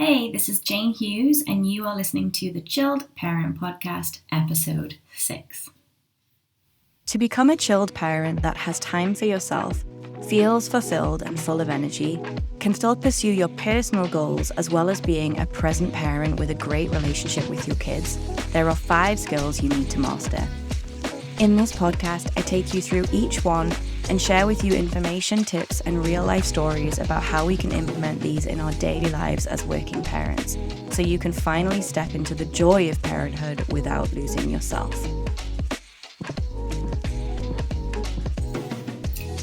Hey, this is Jane Hughes, and you are listening to the Chilled Parent Podcast, episode 6. To become a chilled parent that has time for yourself, feels fulfilled and full of energy, can still pursue your personal goals as well as being a present parent with a great relationship with your kids, there are 5 skills you need to master. In this podcast, I take you through each one and share with you information, tips, and real-life stories about how we can implement these in our daily lives as working parents, so you can finally step into the joy of parenthood without losing yourself.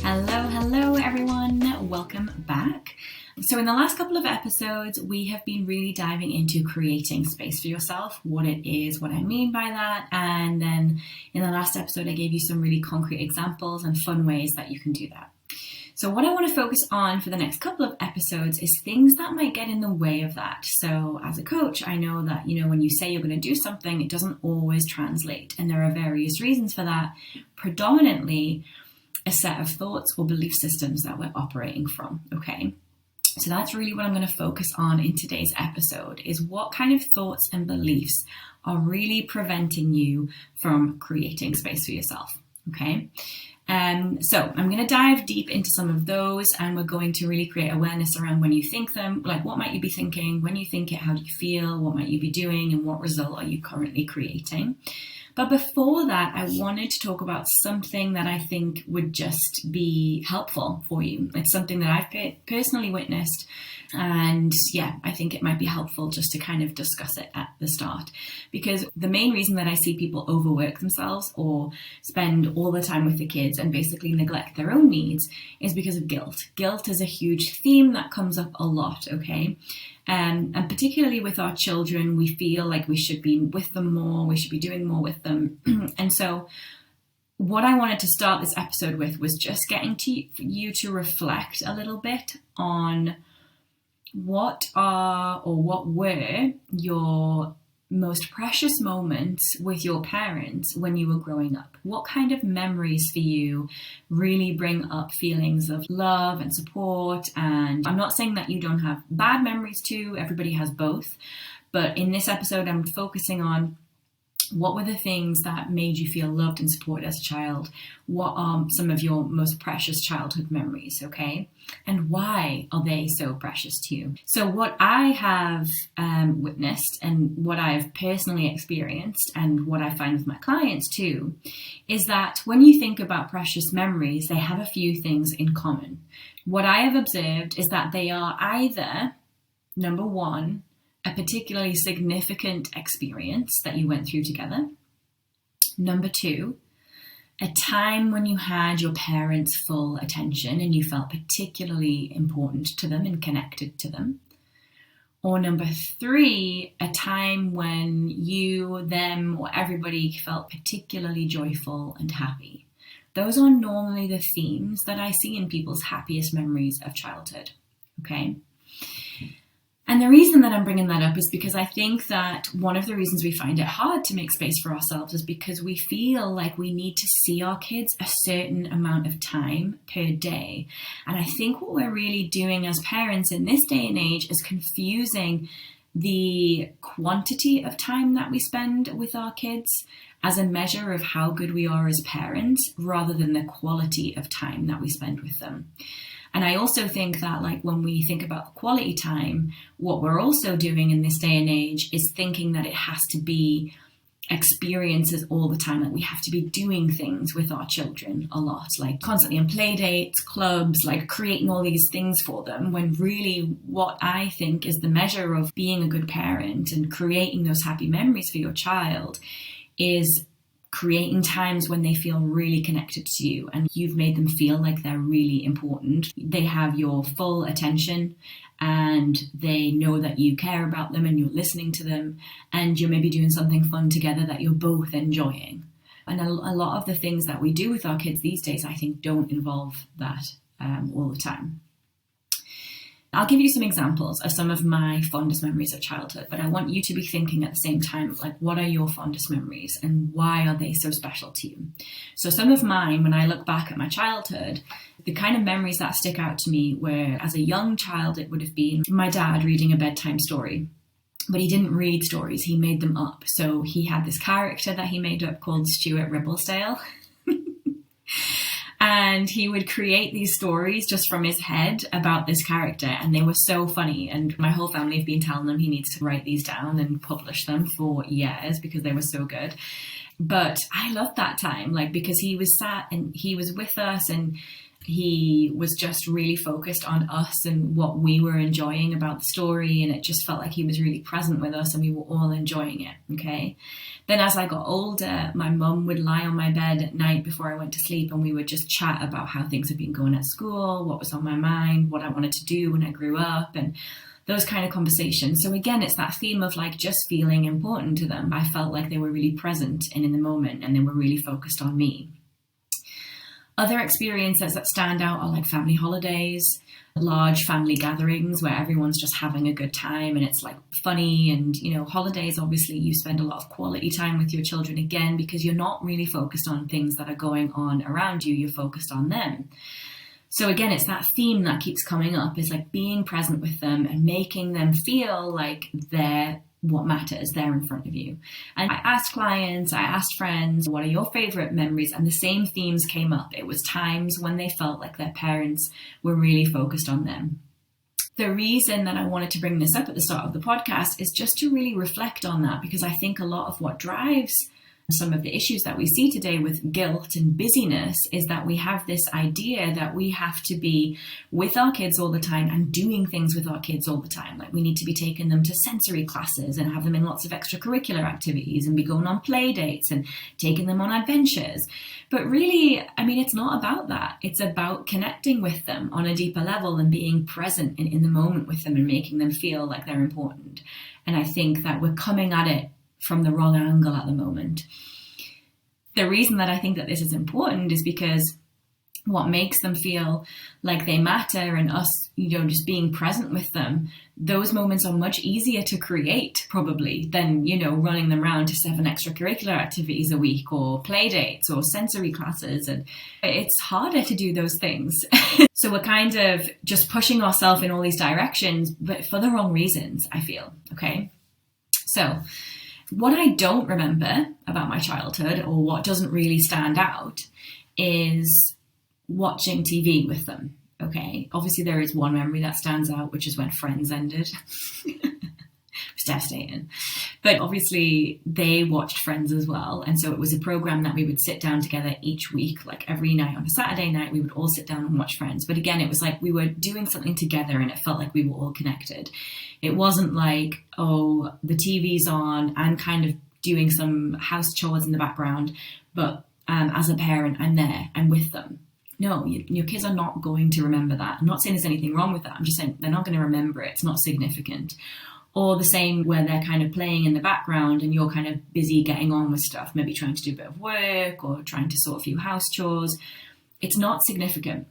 Hello everyone, welcome back. So in the last couple of episodes, we have been really diving into creating space for yourself, what it is, what I mean by that, and then in the last episode, I gave you some really concrete examples and fun ways that you can do that. So what I want to focus on for the next couple of episodes is things that might get in the way of that. So as a coach, I know that, when you say you're going to do something, it doesn't always translate, and there are various reasons for that, predominantly a set of thoughts or belief systems that we're operating from, okay? So that's really what I'm going to focus on in today's episode, is what kind of thoughts and beliefs are really preventing you from creating space for yourself, okay? So I'm going to dive deep into some of those, and we're going to really create awareness around when you think them, like what might you be thinking, when you think it, how do you feel, what might you be doing, and what result are you currently creating. But before that, I wanted to talk about something that I think would just be helpful for you. It's something that I've personally witnessed, and I think it might be helpful just to kind of discuss it at the start. Because the main reason that I see people overwork themselves or spend all the time with the kids and basically neglect their own needs is because of guilt. Guilt is a huge theme that comes up a lot, okay? And particularly with our children, we feel like we should be with them more, we should be doing more with them. And so what I wanted to start this episode with was just getting you to reflect a little bit on what were your most precious moments with your parents when you were growing up. What kind of memories for you really bring up feelings of love and support? And I'm not saying that you don't have bad memories too, everybody has both. But in this episode, I'm focusing on what were the things that made you feel loved and supported as a child? What are some of your most precious childhood memories, okay? And why are they so precious to you? So what I have witnessed and what I've personally experienced and what I find with my clients too, is that when you think about precious memories, they have a few things in common. What I have observed is that they are either, number one, a particularly significant experience that you went through together. Number 2, a time when you had your parents' full attention and you felt particularly important to them and connected to them. Or number 3, a time when you, them, or everybody felt particularly joyful and happy. Those are normally the themes that I see in people's happiest memories of childhood, okay? And the reason that I'm bringing that up is because I think that one of the reasons we find it hard to make space for ourselves is because we feel like we need to see our kids a certain amount of time per day. And I think what we're really doing as parents in this day and age is confusing the quantity of time that we spend with our kids as a measure of how good we are as parents, rather than the quality of time that we spend with them. And I also think that, like, when we think about quality time, what we're also doing in this day and age is thinking that it has to be experiences all the time. Like, we have to be doing things with our children a lot, like constantly on play dates, clubs, like creating all these things for them, when really what I think is the measure of being a good parent and creating those happy memories for your child is creating times when they feel really connected to you and you've made them feel like they're really important. They have your full attention and they know that you care about them and you're listening to them, and you're maybe doing something fun together that you're both enjoying. And a lot of the things that we do with our kids these days, I think, don't involve that all the time. I'll give you some examples of some of my fondest memories of childhood, but I want you to be thinking at the same time, like, what are your fondest memories and why are they so special to you? So some of mine, when I look back at my childhood, the kind of memories that stick out to me were, as a young child, it would have been my dad reading a bedtime story. But he didn't read stories, he made them up. So he had this character that he made up called Stuart Ribblesdale. And he would create these stories just from his head about this character, and they were so funny. And my whole family have been telling him he needs to write these down and publish them for years because they were so good. But I loved that time, like, because he was sat and he was with us, and he was just really focused on us and what we were enjoying about the story. And it just felt like he was really present with us and we were all enjoying it. Okay. Then as I got older, my mum would lie on my bed at night before I went to sleep, and we would just chat about how things had been going at school, what was on my mind, what I wanted to do when I grew up, and those kind of conversations. So again, it's that theme of like just feeling important to them. I felt like they were really present and in the moment, and they were really focused on me. Other experiences that stand out are like family holidays, large family gatherings where everyone's just having a good time and it's like funny. And, you know, holidays, obviously you spend a lot of quality time with your children, again, because you're not really focused on things that are going on around you. You're focused on them. So again, it's that theme that keeps coming up, is like being present with them and making them feel like they're what matters, they're in front of you. And I asked clients, I asked friends, what are your favorite memories? And the same themes came up. It was times when they felt like their parents were really focused on them. The reason that I wanted to bring this up at the start of the podcast is just to really reflect on that, because I think a lot of what drives some of the issues that we see today with guilt and busyness is that we have this idea that we have to be with our kids all the time and doing things with our kids all the time. Like we need to be taking them to sensory classes and have them in lots of extracurricular activities and be going on play dates and taking them on adventures. But really, I mean, it's not about that. It's about connecting with them on a deeper level and being present in the moment with them and making them feel like they're important. And I think that we're coming at it from the wrong angle at the moment. The reason that I think that this is important is because what makes them feel like they matter and us, you know, just being present with them, those moments are much easier to create probably than, you know, running them around to 7 extracurricular activities a week or play dates or sensory classes. And it's harder to do those things. So we're kind of just pushing ourselves in all these directions, but for the wrong reasons, I feel. Okay. So what I don't remember about my childhood, or what doesn't really stand out, is watching TV with them. Okay. Obviously there is one memory that stands out, which is when Friends ended. It was devastating. But obviously they watched Friends as well. And so it was a program that we would sit down together each week, like every night on a Saturday night, we would all sit down and watch Friends. But again, it was like we were doing something together and it felt like we were all connected. It wasn't like, oh, the TV's on, I'm kind of doing some house chores in the background, but as a parent, I'm there, I'm with them. No, your kids are not going to remember that. I'm not saying there's anything wrong with that. I'm just saying they're not going to remember it. It's not significant. Or the same where they're kind of playing in the background and you're kind of busy getting on with stuff, maybe trying to do a bit of work or trying to sort a few house chores. It's not significant.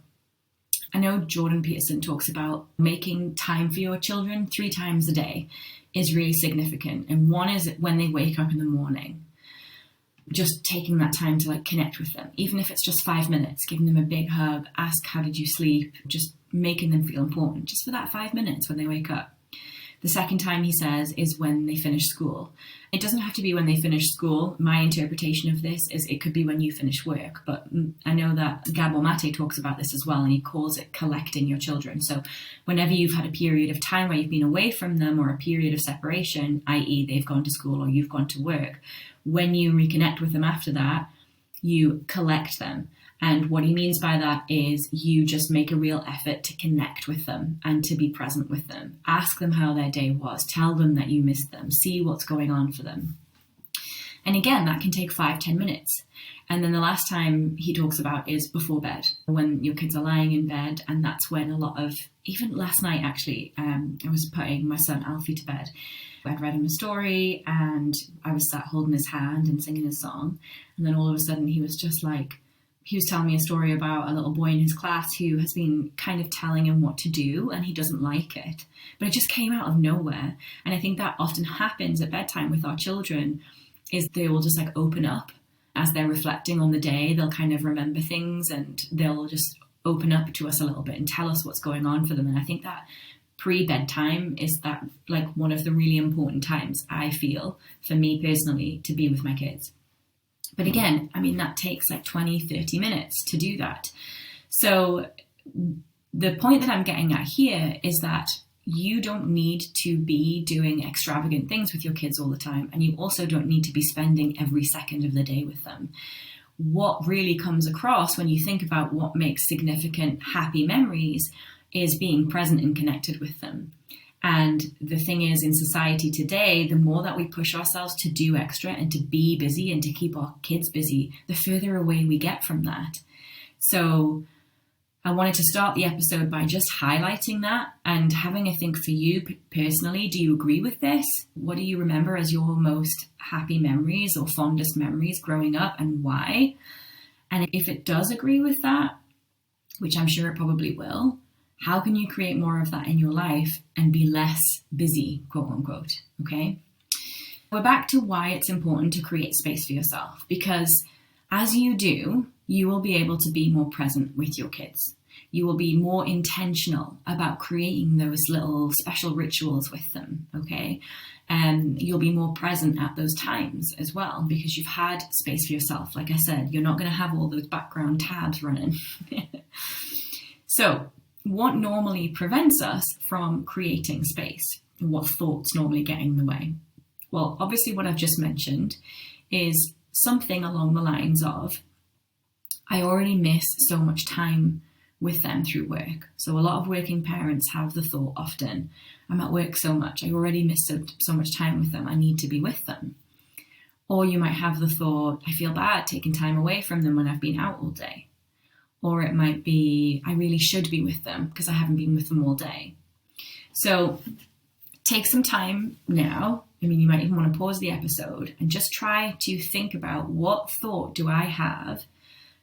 I know Jordan Peterson talks about making time for your children 3 times a day is really significant. And one is when they wake up in the morning, just taking that time to like connect with them, even if it's just 5 minutes, giving them a big hug, ask, how did you sleep? Just making them feel important just for that 5 minutes when they wake up. The second time, he says, is when they finish school. It doesn't have to be when they finish school. My interpretation of this is it could be when you finish work. But I know that Gabor Mate talks about this as well, and he calls it collecting your children. So whenever you've had a period of time where you've been away from them, or a period of separation, i.e. they've gone to school or you've gone to work, when you reconnect with them after that, you collect them. And what he means by that is you just make a real effort to connect with them and to be present with them. Ask them how their day was. Tell them that you missed them. See what's going on for them. And again, that can take 5-10 minutes. And then the last time he talks about is before bed, when your kids are lying in bed. And that's when a lot of, even last night actually, I was putting my son Alfie to bed. I'd read him a story and I was sat holding his hand and singing a song. And then all of a sudden he was just like he was telling me a story about a little boy in his class who has been kind of telling him what to do and he doesn't like it. But it just came out of nowhere. And I think that often happens at bedtime with our children, is they will just like open up as they're reflecting on the day. They'll kind of remember things and they'll just open up to us a little bit and tell us what's going on for them. And I think that pre-bedtime is that like one of the really important times, I feel, for me personally, to be with my kids. But again, I mean, that takes like 20, 30 minutes to do that. So the point that I'm getting at here is that you don't need to be doing extravagant things with your kids all the time. And you also don't need to be spending every second of the day with them. What really comes across when you think about what makes significant happy memories is being present and connected with them. And the thing is, in society today, the more that we push ourselves to do extra and to be busy and to keep our kids busy, the further away we get from that. So I wanted to start the episode by just highlighting that and having a think for you personally. Do you agree with this? What do you remember as your most happy memories or fondest memories growing up, and why? And if it does agree with that, which I'm sure it probably will, how can you create more of that in your life and be less busy, quote unquote, okay? We're back to why it's important to create space for yourself, because as you do, you will be able to be more present with your kids. You will be more intentional about creating those little special rituals with them, okay? And you'll be more present at those times as well, because you've had space for yourself. Like I said, you're not going to have all those background tabs running. So, what normally prevents us from creating space? What thoughts normally get in the way? Well, obviously what I've just mentioned is something along the lines of, I already miss so much time with them through work. So a lot of working parents have the thought often, I'm at work so much, I already miss so much time with them, I need to be with them. Or you might have the thought, I feel bad taking time away from them when I've been out all day. Or it might be, I really should be with them because I haven't been with them all day. So take some time now. I mean, you might even want to pause the episode and just try to think about, what thought do I have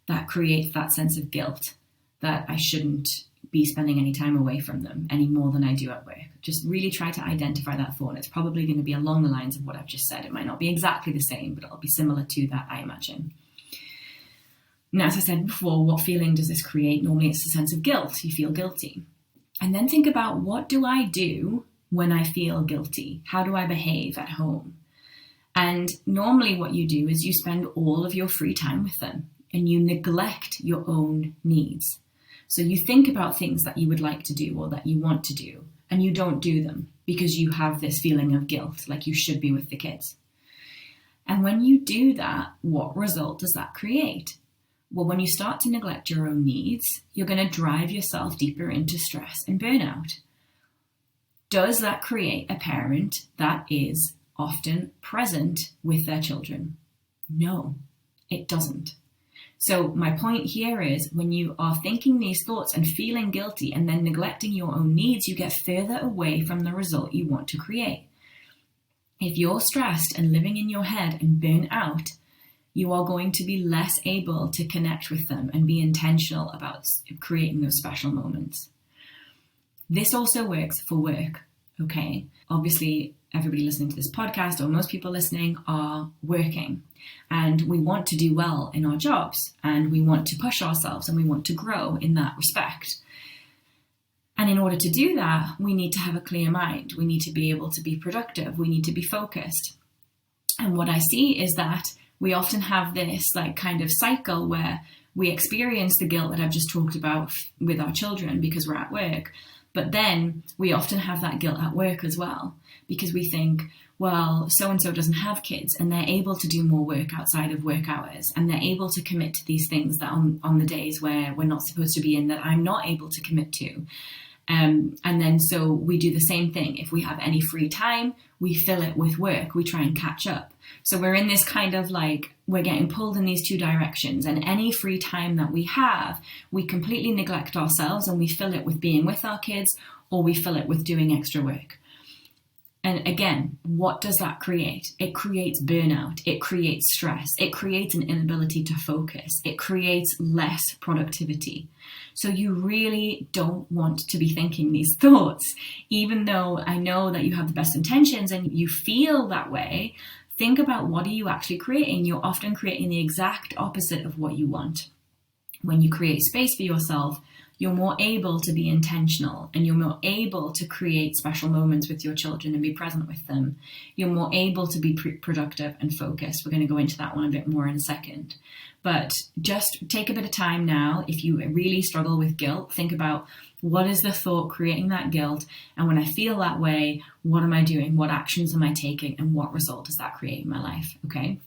that creates that sense of guilt that I shouldn't be spending any time away from them any more than I do at work. Just really try to identify that thought. It's probably going to be along the lines of what I've just said. It might not be exactly the same, but it'll be similar to that, I imagine. Now, as I said before, what feeling does this create? Normally it's a sense of guilt. You feel guilty. And then think about, what do I do when I feel guilty? How do I behave at home? And normally what you do is you spend all of your free time with them and you neglect your own needs. So you think about things that you would like to do or that you want to do, and you don't do them because you have this feeling of guilt, like you should be with the kids. And when you do that, what result does that create? Well, when you start to neglect your own needs, you're going to drive yourself deeper into stress and burnout. Does that create a parent that is often present with their children? No, it doesn't. So my point here is, when you are thinking these thoughts and feeling guilty and then neglecting your own needs, you get further away from the result you want to create. If you're stressed and living in your head and burn out, you are going to be less able to connect with them and be intentional about creating those special moments. This also works for work, okay? Obviously, everybody listening to this podcast, or most people listening, are working. And we want to do well in our jobs, and we want to push ourselves, and we want to grow in that respect. And in order to do that, we need to have a clear mind. We need to be able to be productive. We need to be focused. And what I see is that we often have this like kind of cycle where we experience the guilt that I've just talked about with our children because we're at work. But then we often have that guilt at work as well, because we think, well, so-and-so doesn't have kids and they're able to do more work outside of work hours, and they're able to commit to these things that on the days where we're not supposed to be in, that I'm not able to commit to. And then so we do the same thing. If we have any free time, we fill it with work. We try and catch up. So we're in this kind of like, we're getting pulled in these two directions, and any free time that we have, we completely neglect ourselves and we fill it with being with our kids, or we fill it with doing extra work. And again, what does that create? It creates burnout. It creates stress. It creates an inability to focus. It creates less productivity. So you really don't want to be thinking these thoughts. Even though I know that you have the best intentions and you feel that way, think about, what are you actually creating? You're often creating the exact opposite of what you want. When you create space for yourself, you're more able to be intentional, and you're more able to create special moments with your children and be present with them. You're more able to be productive and focused. We're going to go into that one a bit more in a second. But just take a bit of time now. If you really struggle with guilt, think about, what is the thought creating that guilt? And when I feel that way, what am I doing? What actions am I taking? And what result does that create in my life? Okay.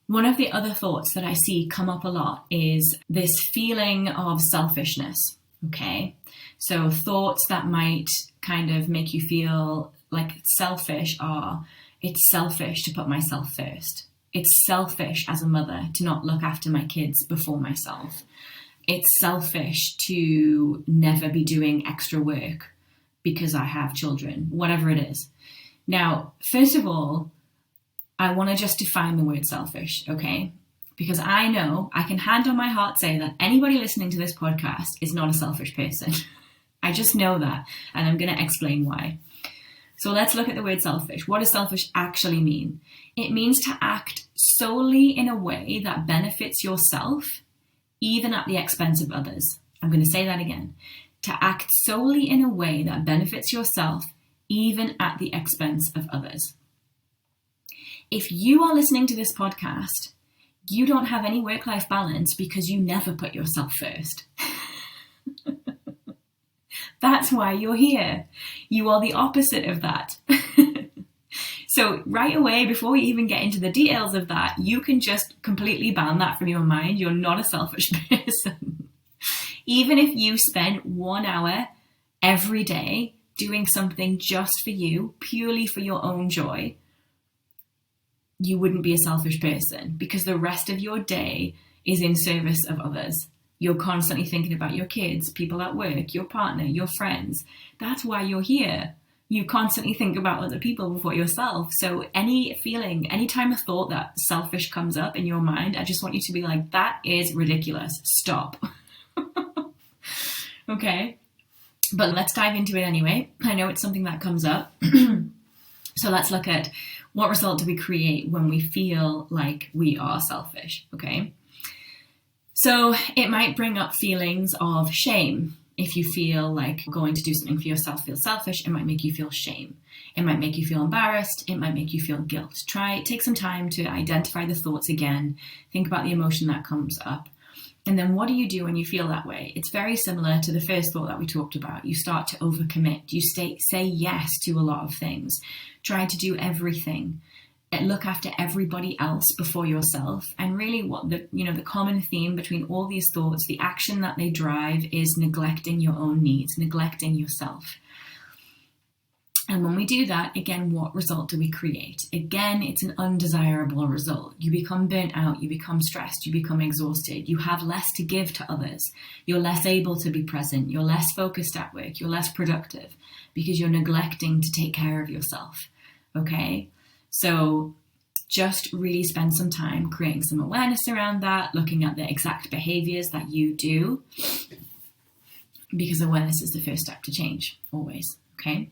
One of the other thoughts that I see come up a lot is this feeling of selfishness, okay? So thoughts that might kind of make you feel like selfish are, it's selfish to put myself first. It's selfish as a mother to not look after my kids before myself. It's selfish to never be doing extra work because I have children, whatever it is. Now, first of all, I want to just define the word selfish, okay? Because I know, I can hand on my heart say that anybody listening to this podcast is not a selfish person. I just know that, and I'm going to explain why. So let's look at the word selfish. What does selfish actually mean? It means to act solely in a way that benefits yourself, even at the expense of others. I'm going to say that again. To act solely in a way that benefits yourself, even at the expense of others. If you are listening to this podcast, you don't have any work-life balance because you never put yourself first. That's why you're here. You are the opposite of that. So right away, before we even get into the details of that, you can just completely ban that from your mind. You're not a selfish person. Even if you spend 1 hour every day doing something just for you, purely for your own joy, you wouldn't be a selfish person, because the rest of your day is in service of others. You're constantly thinking about your kids, people at work, your partner, your friends. That's why you're here. You constantly think about other people before yourself. So anytime a thought that selfish comes up in your mind, I just want you to be like, that is ridiculous. Stop. Okay. But let's dive into it anyway. I know it's something that comes up. So let's look at, what result do we create when we feel like we are selfish, okay? So it might bring up feelings of shame. If you feel like going to do something for yourself feels selfish, it might make you feel shame. It might make you feel embarrassed. It might make you feel guilt. Take some time to identify the thoughts again. Think about the emotion that comes up. And then what do you do when you feel that way? It's very similar to the first thought that we talked about. You start to overcommit. You say yes to a lot of things. Try to do everything. Look after everybody else before yourself. And really what the common theme between all these thoughts, the action that they drive, is neglecting your own needs, neglecting yourself. And when we do that, again, what result do we create? Again, it's an undesirable result. You become burnt out, you become stressed, you become exhausted, you have less to give to others. You're less able to be present, you're less focused at work, you're less productive because you're neglecting to take care of yourself, okay? So just really spend some time creating some awareness around that, looking at the exact behaviors that you do, because awareness is the first step to change, always, okay?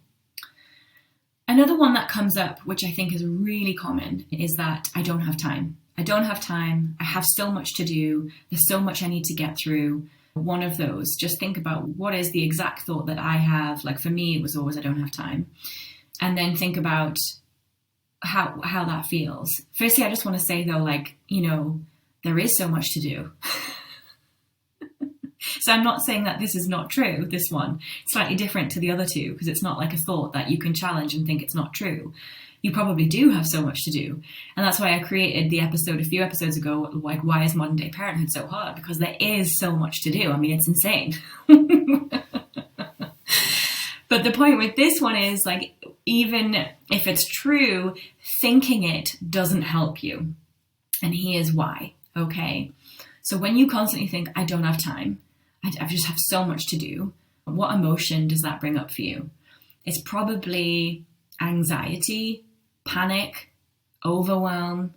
Another one that comes up, which I think is really common, is that I don't have time. I don't have time. I have so much to do. There's so much I need to get through. One of those, just think about, what is the exact thought that I have? Like for me, it was always, I don't have time. And then think about how that feels. Firstly, I just want to say though, there is so much to do. So I'm not saying that this is not true, this one. It's slightly different to the other two, because it's not like a thought that you can challenge and think it's not true. You probably do have so much to do. And that's why I created the episode a few episodes ago, like, why is modern day parenthood so hard? Because there is so much to do. I mean, it's insane. But the point with this one is, like, even if it's true, thinking it doesn't help you. And here's why, okay? So when you constantly think, I don't have time, I just have so much to do, what emotion does that bring up for you? It's probably anxiety, panic, overwhelm,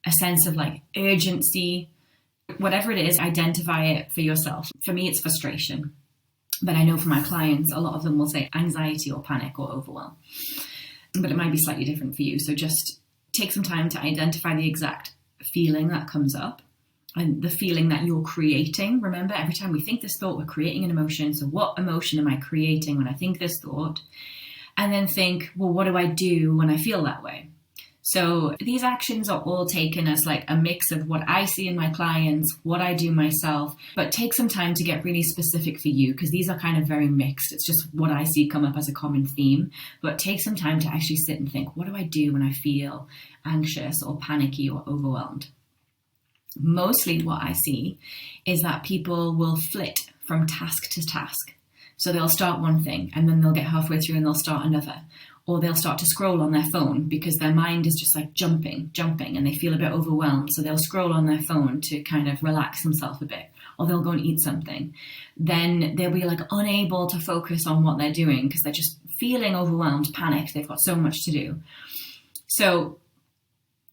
a sense of like urgency. Whatever it is, identify it for yourself. For me, it's frustration. But I know for my clients, a lot of them will say anxiety or panic or overwhelm. But it might be slightly different for you. So just take some time to identify the exact feeling that comes up and the feeling that you're creating. Remember, every time we think this thought, we're creating an emotion. So what emotion am I creating when I think this thought? And then think, well, what do I do when I feel that way? So these actions are all taken as like a mix of what I see in my clients, what I do myself, but take some time to get really specific for you, because these are kind of very mixed. It's just what I see come up as a common theme, but take some time to actually sit and think, what do I do when I feel anxious or panicky or overwhelmed? Mostly what I see is that people will flit from task to task. So they'll start one thing and then they'll get halfway through and they'll start another. Or they'll start to scroll on their phone because their mind is just like jumping, and they feel a bit overwhelmed. So they'll scroll on their phone to kind of relax themselves a bit. Or they'll go and eat something. Then they'll be like unable to focus on what they're doing because they're just feeling overwhelmed, panicked. They've got so much to do. So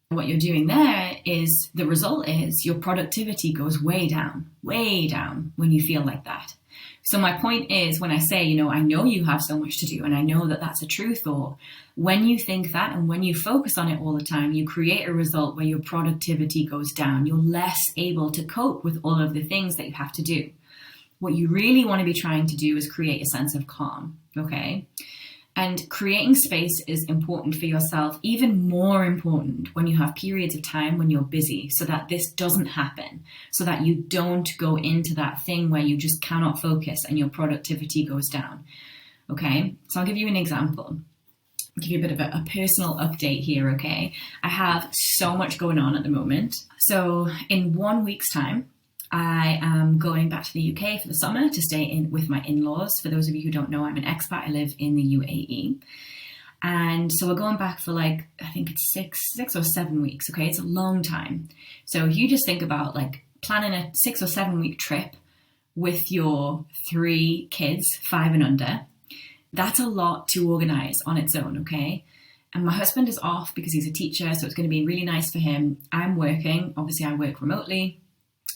what you're doing there is, the result is your productivity goes way down when you feel like that. So my point is, when I say, I know you have so much to do, and I know that that's a true thought, when you think that and when you focus on it all the time, you create a result where your productivity goes down. You're less able to cope with all of the things that you have to do. What you really want to be trying to do is create a sense of calm, okay? And creating space is important for yourself, even more important when you have periods of time when you're busy, so that this doesn't happen, so that you don't go into that thing where you just cannot focus and your productivity goes down. Okay, so I'll give you an example. I'll give you a bit of a personal update here, okay? I have so much going on at the moment. So in 1 week's time, I am going back to the UK for the summer to stay in with my in-laws. For those of you who don't know, I'm an expat. I live in the UAE. And so we're going back for I think it's six or 7 weeks. Okay, it's a long time. So you just think about planning a 6 or 7 week trip with your 3 kids, 5 and under. That's a lot to organize on its own, okay? And my husband is off because he's a teacher, so it's going to be really nice for him. I'm working. Obviously, I work remotely.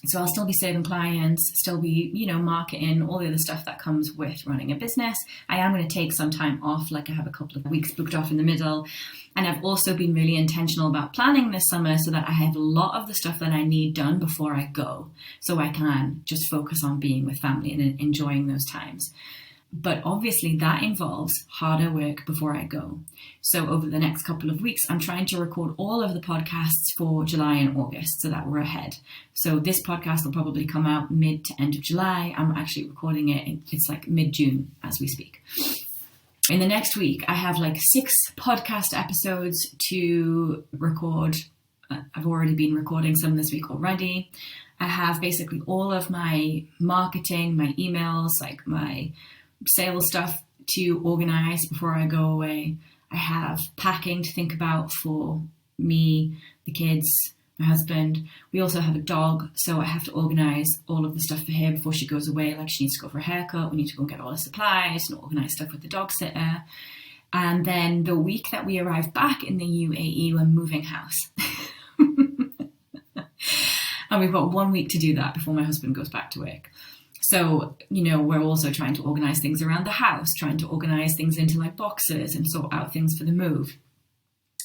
So I'll still be serving clients, still be, marketing, all the other stuff that comes with running a business. I am going to take some time off, I have a couple of weeks booked off in the middle. And I've also been really intentional about planning this summer so that I have a lot of the stuff that I need done before I go, so I can just focus on being with family and enjoying those times. But obviously that involves harder work before I go. So over the next couple of weeks, I'm trying to record all of the podcasts for July and August so that we're ahead. So this podcast will probably come out mid to end of July. I'm actually recording it. It's mid-June as we speak. In the next week, I have 6 podcast episodes to record. I've already been recording some this week already. I have basically all of my marketing, my emails, my sales stuff to organize before I go away. I have packing to think about for me, the kids, my husband. We also have a dog, so I have to organize all of the stuff for her before she goes away. She needs to go for a haircut, we need to go get all the supplies and organize stuff with the dog sitter. And then the week that we arrive back in the UAE, we're moving house. And we've got 1 week to do that before my husband goes back to work. So, we're also trying to organize things around the house, trying to organize things into boxes and sort out things for the move.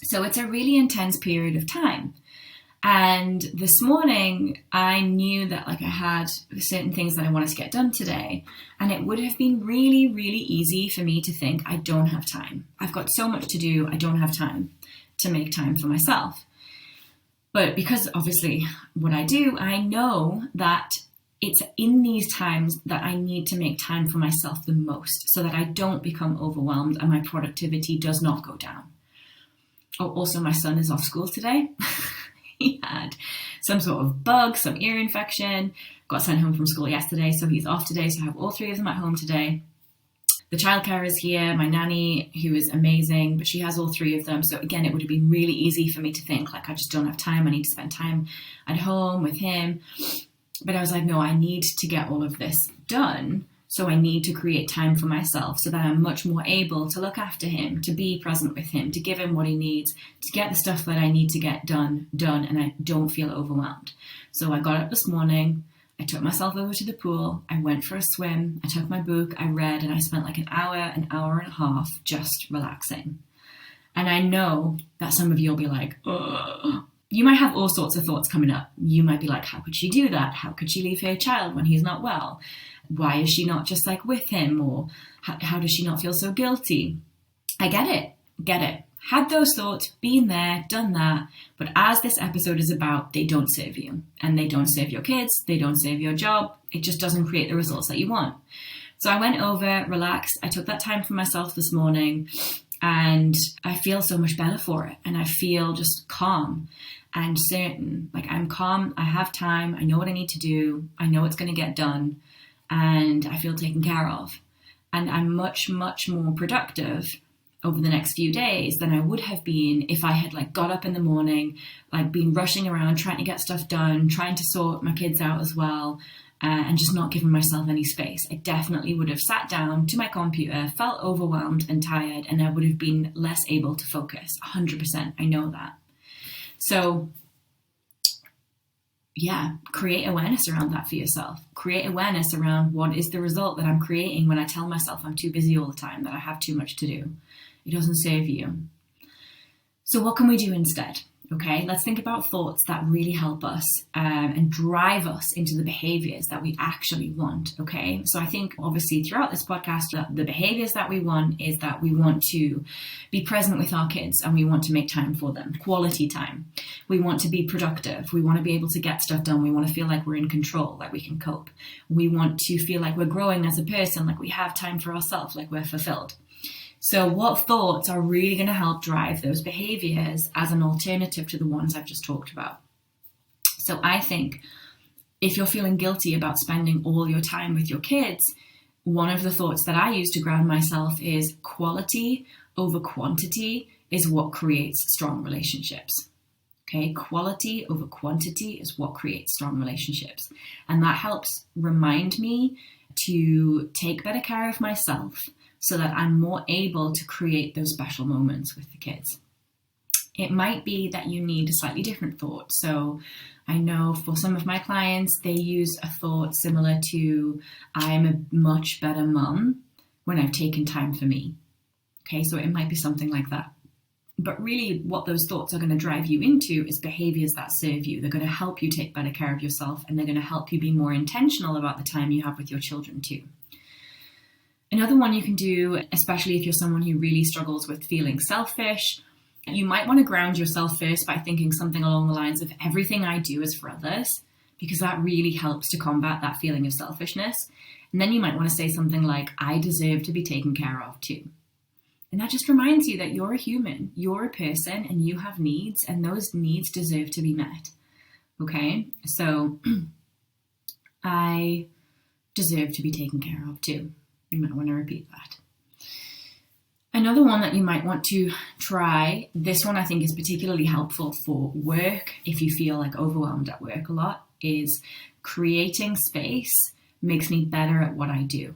So it's a really intense period of time. And this morning I knew that I had certain things that I wanted to get done today. And it would have been really, really easy for me to think, I don't have time. I've got so much to do. I don't have time to make time for myself. But because obviously what I do, I know that it's in these times that I need to make time for myself the most so that I don't become overwhelmed and my productivity does not go down. Oh, also my son is off school today. He had some sort of bug, some ear infection, got sent home from school yesterday. So he's off today. So I have all 3 of them at home today. The childcare is here, my nanny, who is amazing, but she has all 3 of them. So again, it would have been really easy for me to think I just don't have time. I need to spend time at home with him. But I was no, I need to get all of this done So I need to create time for myself so that I'm much more able to look after him, to be present with him, to give him what he needs, to get the stuff that I need to get done, and I don't feel overwhelmed. So I got up this morning, I took myself over to the pool, I went for a swim, I took my book, I read, and I spent like an hour and a half just relaxing. And I know that some of you will be like, ugh. You might have all sorts of thoughts coming up. You might be like, how could she do that? How could she leave her child when he's not well? Why is she not just like with him? Or how does she not feel so guilty? I get it. Had those thoughts, been there, done that. But as this episode is about, they don't serve you. And they don't serve your kids. They don't serve your job. It just doesn't create the results that you want. So I went over, relaxed. I took that time for myself this morning. And I feel so much better for it. And I feel just calm and certain. Like I'm calm, I have time, I know what I need to do, I know it's going to get done, and I feel taken care of. And I'm much, much more productive over the next few days than I would have been if I had like got up in the morning, like been rushing around, trying to get stuff done, trying to sort my kids out as well, and just not giving myself any space. I definitely would have sat down to my computer, felt overwhelmed and tired, and I would have been less able to focus. 100%. I know that. So yeah, create awareness around that for yourself. Create awareness around what is the result that I'm creating when I tell myself I'm too busy all the time, that I have too much to do. It doesn't serve you. So what can we do instead? Okay, let's think about thoughts that really help us and drive us into the behaviors that we actually want. Okay, so I think obviously throughout this podcast, the behaviors that we want is that we want to be present with our kids and we want to make time for them, quality time. We want to be productive. We want to be able to get stuff done. We want to feel like we're in control, like we can cope. We want to feel like we're growing as a person, like we have time for ourselves, like we're fulfilled. So what thoughts are really going to help drive those behaviors as an alternative to the ones I've just talked about? So I think if you're feeling guilty about spending all your time with your kids, one of the thoughts that I use to ground myself is quality over quantity is what creates strong relationships. Okay, quality over quantity is what creates strong relationships. And that helps remind me to take better care of myself, so that I'm more able to create those special moments with the kids. It might be that you need a slightly different thought. So I know for some of my clients, they use a thought similar to, I'm a much better mum when I've taken time for me. Okay, so it might be something like that. But really what those thoughts are going to drive you into is behaviors that serve you. They're going to help you take better care of yourself, and they're going to help you be more intentional about the time you have with your children too. Another one you can do, especially if you're someone who really struggles with feeling selfish, you might want to ground yourself first by thinking something along the lines of everything I do is for others, because that really helps to combat that feeling of selfishness. And then you might want to say something like, I deserve to be taken care of too. And that just reminds you that you're a human, you're a person, and you have needs, and those needs deserve to be met. Okay, so I deserve to be taken care of too. You might want to repeat that. Another one that you might want to try, this one I think is particularly helpful for work if you feel like overwhelmed at work a lot, is creating space makes me better at what I do.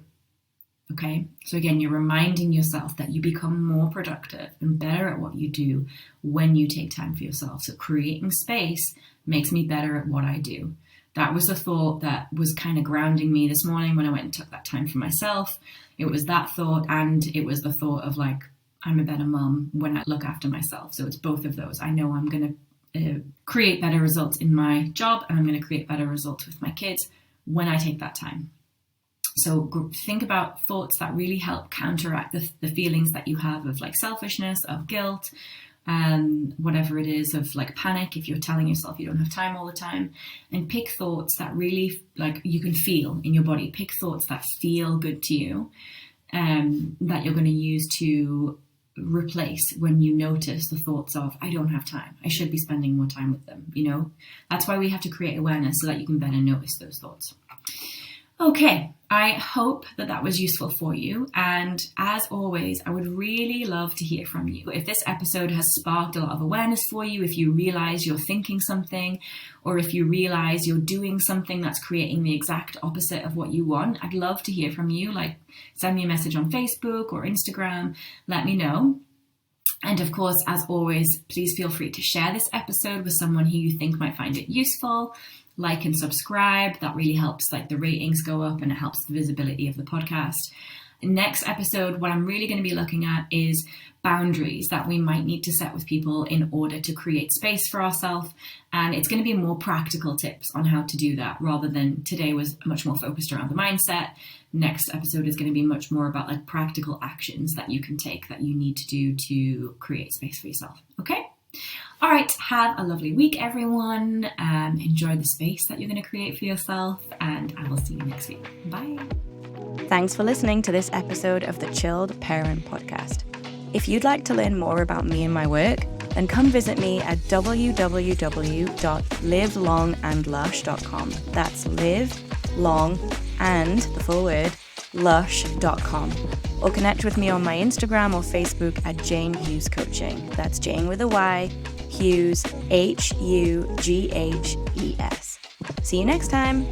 Okay, so again, you're reminding yourself that you become more productive and better at what you do when you take time for yourself. So creating space makes me better at what I do. That was the thought that was kind of grounding me this morning when I went and took that time for myself. It was that thought, and it was the thought of like, I'm a better mum when I look after myself. So it's both of those. I know I'm going to create better results in my job, and I'm going to create better results with my kids when I take that time. So think about thoughts that really help counteract the feelings that you have of like selfishness, of guilt, whatever it is, of like panic if you're telling yourself you don't have time all the time, and pick thoughts that really like you can feel in your body. Pick thoughts that feel good to you, that you're going to use to replace when you notice the thoughts of, I don't have time, I should be spending more time with them. You know, that's why we have to create awareness so that you can better notice those thoughts. Okay, I hope that was useful for you. And as always, I would really love to hear from you. If this episode has sparked a lot of awareness for you, if you realize you're thinking something, or if you realize you're doing something that's creating the exact opposite of what you want, I'd love to hear from you. Like, send me a message on Facebook or Instagram, let me know. And of course, as always, please feel free to share this episode with someone who you think might find it useful. Like and subscribe. That really helps the ratings go up, and it helps the visibility of the podcast. Next episode, what I'm really going to be looking at is boundaries that we might need to set with people in order to create space for ourselves. And it's going to be more practical tips on how to do that, rather than today was much more focused around the mindset. Next episode is going to be much more about practical actions that you can take, that you need to do to create space for yourself. Okay? All right, have a lovely week, everyone. Enjoy the space that you're going to create for yourself, and I will see you next week. Bye. Thanks for listening to this episode of the Chilled Parent Podcast. If you'd like to learn more about me and my work, then come visit me at www.livelongandlush.com. That's live, long, and the full word, lush.com. Or connect with me on my Instagram or Facebook at Jane Hughes Coaching. That's Jane with a Y, Hughes, Hughes. See you next time.